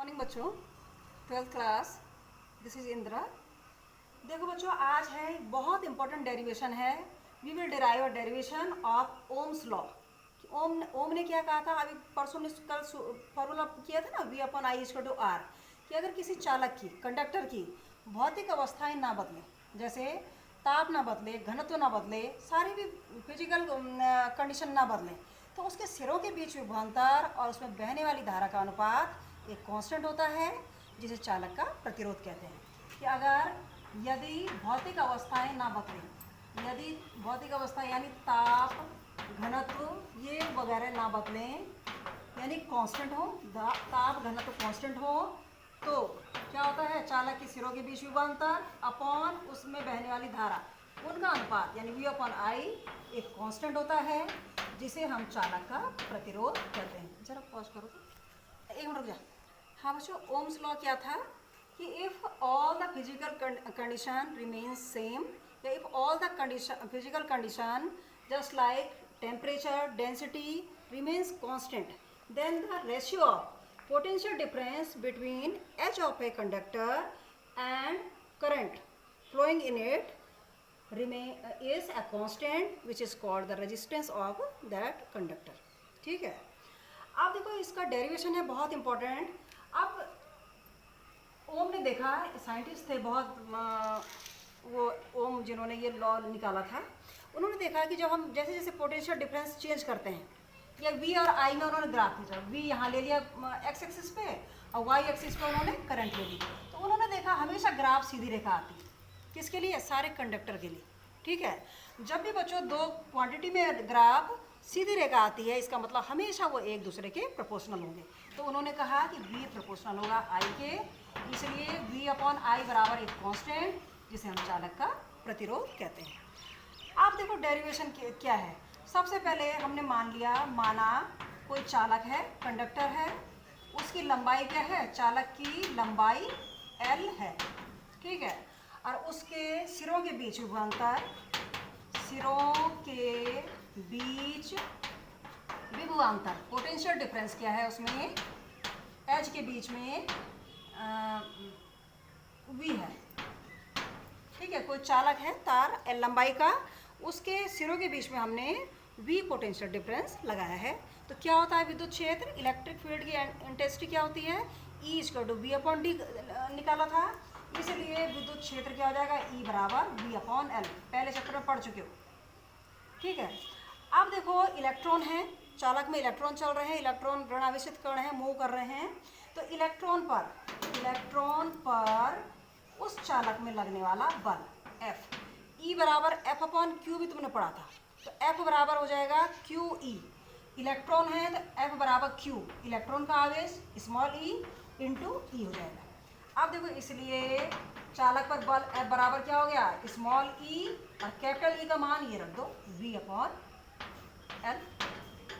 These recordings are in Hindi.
मॉर्निंग बच्चों, 12th class. This is Indira. देखो बच्चों, आज है बहुत इंपॉर्टेंट डेरिवेशन है। We will derive a derivation of Ohm's law. Ohm ने क्या कहा था? अभी परसों ने कल फॉर्मूला किया था ना, V upon I equal to R, कि अगर किसी चालक की, कंडक्टर की भौतिक अवस्थाएं ना बदलें, जैसे ताप ना बदले, घनत्व ना बदले, सारी भी फिजिकल कंडीशन ना बदलें, तो उसके सिरों के बीच विभवांतर और उसमें बहने वाली धारा का अनुपात एक कांस्टेंट होता है, जिसे चालक का प्रतिरोध कहते हैं। कि अगर यदि भौतिक अवस्थाएं ना बदलें, यदि भौतिक अवस्था यानी ताप, घनत्व ये वगैरह ना बदलें, यानी कांस्टेंट हो, ताप घनत्व कांस्टेंट हो, तो क्या होता है? चालक के सिरों के बीच विभवांतर अपॉन उसमें बहने वाली धारा, उनका अनुपात यानी V अपॉन आई एक कांस्टेंट होता है, जिसे हम चालक का प्रतिरोध कहते हैं। जरा पॉज करो तो, एक मिनट रुक जा। हाँ बच्चों, ओम्स लॉ क्या था कि if all the physical condition remains same, या if all the condition physical condition just like temperature, density remains constant, then the ratio of potential difference between H of a conductor and current flowing in it is a constant which is called the resistance of that conductor। ठीक है। अब देखो, इसका डेरिवेशन है बहुत इंपॉर्टेंट। अब ओम ने देखा, साइंटिस्ट थे बहुत, वो ओम जिन्होंने ये लॉ निकाला था, उन्होंने देखा कि जब हम जैसे जैसे पोटेंशियल डिफरेंस चेंज करते हैं, या V और I में उन्होंने ग्राफ खींचा, V यहाँ ले लिया एक्स एक्सिस पे और Y एक्सिस पे उन्होंने करंट ले ली, तो उन्होंने देखा हमेशा ग्राफ सीधी रेखा आती है। किसके लिए? सारे कंडक्टर के लिए। ठीक है। जब भी बच्चों दो क्वांटिटी में ग्राफ सीधी रेखा आती है, इसका मतलब हमेशा वो एक दूसरे के प्रोपोर्शनल होंगे। तो उन्होंने कहा कि V प्रोपोर्शनल होगा I के, इसलिए V अपॉन आई बराबर एक कांस्टेंट, जिसे हम चालक का प्रतिरोध कहते हैं। आप देखो डेरिवेशन क्या है। सबसे पहले हमने माना कोई चालक है, कंडक्टर है, उसकी लंबाई क्या है? चालक की लंबाई L है। ठीक है। और उसके सिरों के बीच विभवांतर, सिरों के बीच विभवांतर, पोटेंशियल डिफरेंस क्या है उसमें? H के बीच में V है। ठीक है। कोई चालक है, तार L लंबाई का, उसके सिरों के बीच में हमने V पोटेंशियल डिफरेंस लगाया है। तो क्या होता है? विद्युत क्षेत्र, इलेक्ट्रिक फील्ड की इंटेंसिटी क्या होती है? E equal to V upon D निकाला था, इसलिए विद्युत क्षेत्र क्या हो जाएगा? E बराबर V अपॉन L। पहले चैप्टर में पढ़ चुके हो। ठीक है। अब देखो, इलेक्ट्रॉन है, चालक में इलेक्ट्रॉन चल रहे हैं, इलेक्ट्रॉन ऋणावेशित कण हैं, मूव कर रहे हैं। तो इलेक्ट्रॉन पर उस चालक में लगने वाला बल F, E बराबर F अपॉन Q भी तुमने पढ़ा था। तो F बराबर हो जाएगा QE। इलेक्ट्रॉन है तो F बराबर Q, इलेक्ट्रॉन का आवेश स्मॉल e इंटू E हो जाएगा। अब देखो, इसलिए चालक पर बल F बराबर क्या हो गया? स्मॉल e, और कैपिटल E का मान ये रख दो, V अपॉन L।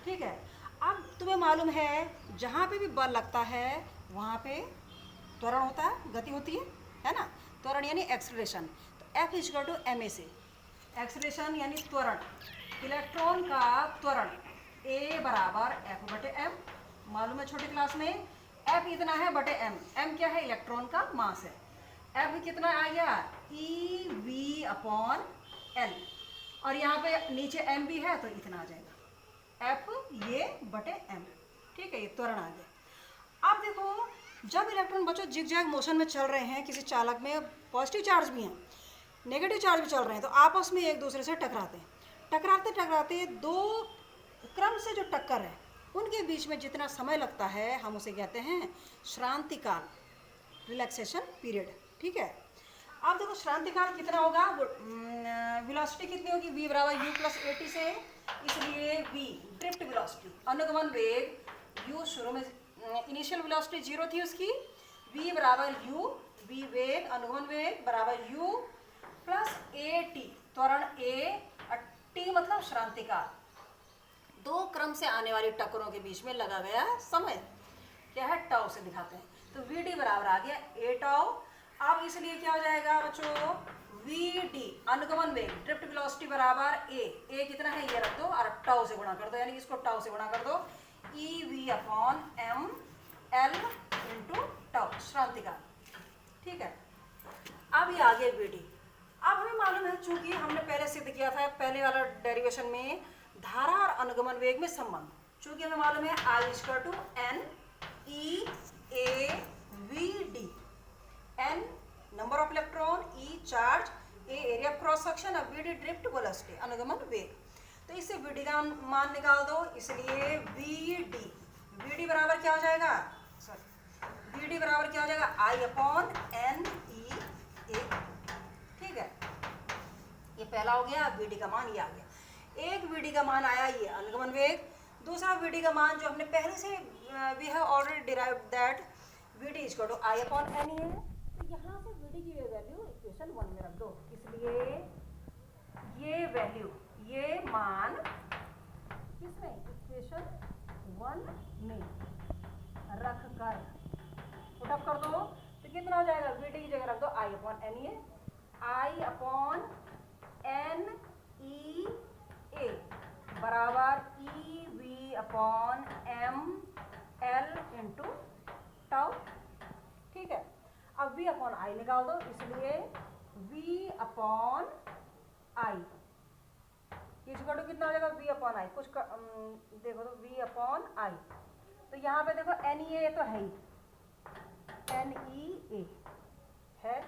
ठीक है। अब तुम्हें मालूम है, जहाँ पे भी बल लगता है वहाँ पे त्वरण होता है, गति होती है ना? त्वरण यानी एक्सलेरेशन। तो F इक्वल टू ma से, एक्सलेरेशन यानी त्वरण, इलेक्ट्रॉन का त्वरण A बराबर F बटे m। मालूम है छोटी क्लास में F इतना है बटे m। m क्या है? इलेक्ट्रॉन का मास है। F कितना आ गया? EV अपॉन L, और यहाँ पे नीचे m भी है तो इतना आ जाएगा, F ये बटे m। ठीक है, ये त्वरण आ गया। अब देखो, जब इलेक्ट्रॉन बच्चों जिगजैग मोशन में चल रहे हैं, किसी चालक में पॉजिटिव चार्ज भी हैं, नेगेटिव चार्ज भी चल रहे हैं, तो आपस में एक दूसरे से टकराते हैं। टकराते दो क्रम से जो टक्कर है, उनके बीच में जितना समय लगता है, हम उसे कहते हैं श्रांति काल, रिलैक्सेशन पीरियड। ठीक है। अब देखो, श्रांति काल कितना होगा? वेलोसिटी कितनी होगी? V बराबर U प्लस AT से, इसलिए V ड्रिफ्ट वेलोसिटी, अनुगमन वेग, U शुरू में इनिशियल वेलोसिटी 0 थी उसकी, V बराबर U, V वेग, अनुगमन वेग बराबर U प्लस AT, त्वरण A, T मतलब श्रांति काल, दो क्रम से आने वाली टक्करों के बीच में लगा गया समय क्या है? टाउ से दिखाते हैं। तो VD बराबर आ गया A टाउ। अब इसलिए क्या हो जाएगा बच्चों? VD अनुगमन वेग, ड्रिफ्ट वेलोसिटी बराबर A कितना है ये रख दो, और टाउ से गुणा कर दो, यानी इसको टाउ से गुणा कर दो, EV upon M L into श्रांतिकाल। ठीक है, अब ये आगे वीडी। अब हमें मालूम है, चूंकि हमने पहले सिद्ध किया था पहले वाला डेरिवेशन में धारा और अनुगमन वेग में संबंध, चूंकि हमें मालूम है I equal to N E A V D. N number of electron, E charge, A area of cross section और वी डी ड्रिफ्ट वेलोसिटी अनुगमन वेग। तो इससे वी डी का मान निकाल दो, इसलिए वी डी बराबर क्या हो जाएगा, सॉरी वी डी बराबर क्या हो जाएगा, आई अपॉन एन ई ए। ठीक है, ये पहला हो गया। वी डी का मान ये आ गया। एक वी डी का मान आया ये अनुगमन वेग, दूसरा वी डी का मान जो हमने पहले से we have already derived that V D equal to I upon N E है। तो यहाँ से वी डी की वैल्यू इक्वेशन 1 में रख दो, इसलिए ये वैल्यू, ये मान किसमें, इक्वेशन 1 में रख कर पुटअप कर दो। तो कितना हो जाएगा, वी डी की जगह रख दो I upon N E, I upon N E A बराबर E V upon M L into tau. ठीक है, अब वी अपॉन आई निकाल दो, इसलिए V upon I equal to कितना हो जाएगा, वी अपॉन आई। कुछ देखो तो वी अपॉन आई, तो यहाँ पे देखो एन ई ए तो है ही, एन ई ए है,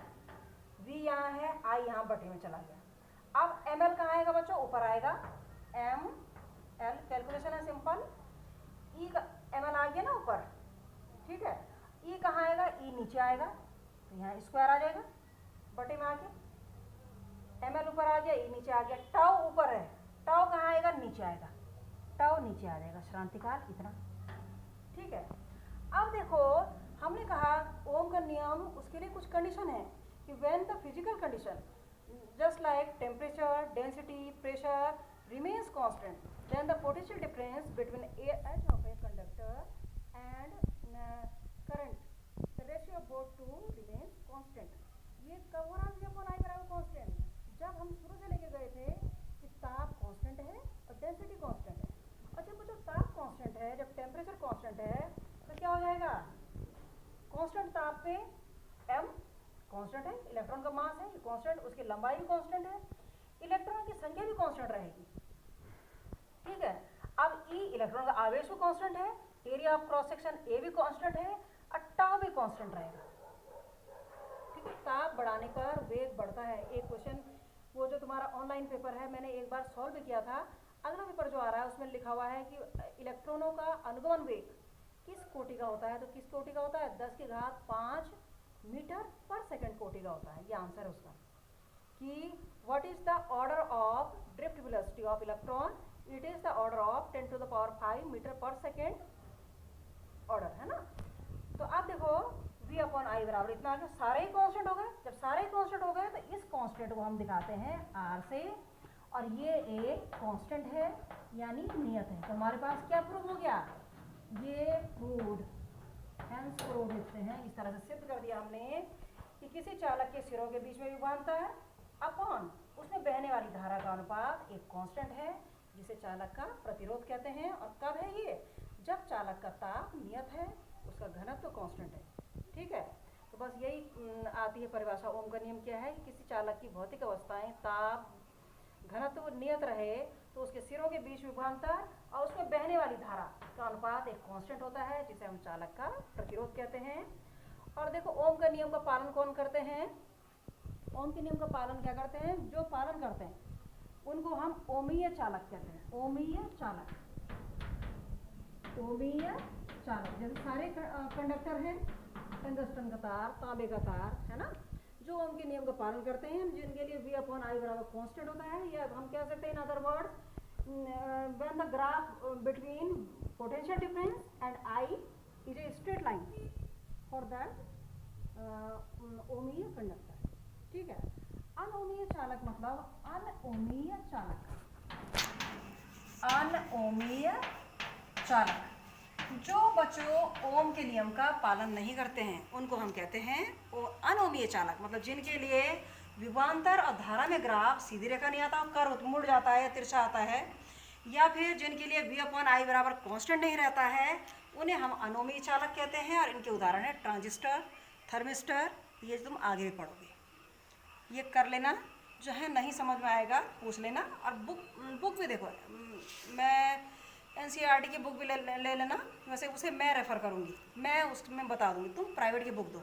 वी यहाँ है, आई यहाँ बटे में चला गया। अब एम एल कहाँ आएगा बच्चों, ऊपर आएगा, एम एल कैलकुलेशन है सिंपल, ई का एम एल आ गया ना ऊपर। ठीक है, ई कहाँ आएगा, ई नीचे आएगा, तो यहाँ स्क्वायर आ जाएगा बटे में आके, एम एल ऊपर आ गया, ई नीचे आ गया, टाउ ऊपर है, टाउ कहाँ आएगा, नीचे आएगा, टाउ नीचे आ जाएगा, श्रांतिकाल इतना। ठीक है, अब देखो हमने कहा ओम का नियम, उसके लिए कुछ कंडीशन है कि when the physical condition just like temperature, density, pressure remains constant, then the potential difference between H of a conductor and current, the ratio of both two remains constant. ये कब हो रहा है, V अपॉन I बराबर constant, जब हम शुरू से लेके गए थे कि ताप कांस्टेंट है और डेंसिटी कांस्टेंट है, और जब जो ताप कांस्टेंट है, जब टेम्परेचर कांस्टेंट है, तो क्या हो जाएगा, कांस्टेंट ताप पे m कांस्टेंट है, इलेक्ट्रॉन का मास है ये कांस्टेंट, उसकी लंबाई भी कांस्टेंट है, इलेक्ट्रॉन की संख्या भी कांस्टेंट रहेगी। ठीक है, अब ई इलेक्ट्रॉन का आवेश भी कांस्टेंट है, area of cross section A भी कांस्टेंट है, और टाउ भी कांस्टेंट रहेगा। ठीक है, ताप बढ़ाने पर वेग बढ़ता है। एक क्वेश्चन वो जो तुम्हारा ऑनलाइन पेपर है, मैंने एक बार सॉल्व भी किया था, अगला पेपर जो आ रहा है उसमें लिखा हुआ है कि इलेक्ट्रॉनों का अनुगमन वेग किस कोटि का होता है, तो किस कोटि का होता है, 10 की घात 5 मीटर पर सेकंड कोटि का होता है। ये आंसर है उसका, कि what is the order of drift velocity of electron, it is the order of 10 to the power 5 metre per second order, है ना। तो अब देखो v अपॉन आई बराबर इतना आ गया, सारे ही कांस्टेंट हो गए। जब सारे ही कांस्टेंट हो गए तो इस कांस्टेंट को हम दिखाते हैं r से, और ये एक कांस्टेंट है यानी नियत है। तो हमारे पास क्या प्रूव हो गया, ये प्रूव्ड, हेंस प्रूव लिखते हैं। इस तरह से सिद्ध कर दिया हमने कि किसी चालक के सिरों के बीच में विभवांतर है अपॉन उसमें बहने वाली धारा का अनुपात एक कांस्टेंट है, जिसे चालक का प्रतिरोध कहते हैं। और कब है ये, जब चालक का ताप नियत है, उसका घनत्व कांस्टेंट है। ठीक है, तो बस यही आती है परिभाषा। ओम का नियम क्या है कि किसी चालक की भौतिक अवस्थाएं ताप घनत्व नियत रहे तो उसके सिरों के बीच विभवांतर और उसमें बहने वाली धारा का अनुपात एक कांस्टेंट होता है, जिसे हम चालक का प्रतिरोध कहते हैं। और देखो ओम का नियम का पालन कौन करते हैं, ओम के नियम का पालन क्या करते हैं, जो पालन करते हैं उनको हम ओमीय चालक कहते हैं। ओमीय चालक, ओमीय चालक, जैसे सारे कंडक्टर हैं, टंगस्टन का तार, तांबे का तार, है ना, जो ओम के नियम का पालन करते हैं, जिनके लिए v अपॉन आई बराबर कांस्टेंट होता है, या हम कह सकते हैं in other words when the graph between potential difference and I is a straight line for that ओमीय कंडक्टर। ठीक है, अनओमीय चालक मतलब अनओमीय चालक, अनओमीय चालक जो बच्चों ओम के नियम का पालन नहीं करते हैं उनको हम कहते हैं अनओमीय चालक। मतलब जिनके लिए विभवांतर और धारा में ग्राफ सीधी रेखा नहीं आता, कर्व मुड़ जाता है, तिरछा आता है, या फिर जिनके लिए v अपॉन आई बराबर कांस्टेंट नहीं रहता है, उन्हें हम अनओमीय चालक कहते हैं। और इनके उदाहरण है ट्रांजिस्टर, थर्मिस्टर, ये तुम आगे भी पढ़ोगे। ये कर लेना, जो है नहीं समझ में आएगा पूछ लेना। और बुक भी देखो, मैं NCERT की बुक भी ले लेना, वैसे उसे मैं रेफ़र करूँगी, मैं उसमें बता दूँगी, तुम प्राइवेट की बुक दो,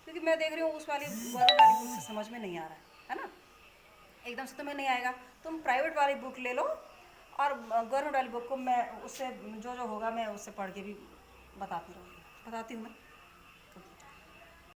क्योंकि मैं देख रही हूँ उस वाली गवर्नमेंट वाली बुक से समझ में नहीं आ रहा है ना, एकदम से तुम्हें नहीं आएगा। तुम प्राइवेट वाली बुक ले लो, और गवर्नमेंट वाली बुक को मैं उससे जो जो होगा मैं उससे पढ़ के भी बताती हूँ मैं।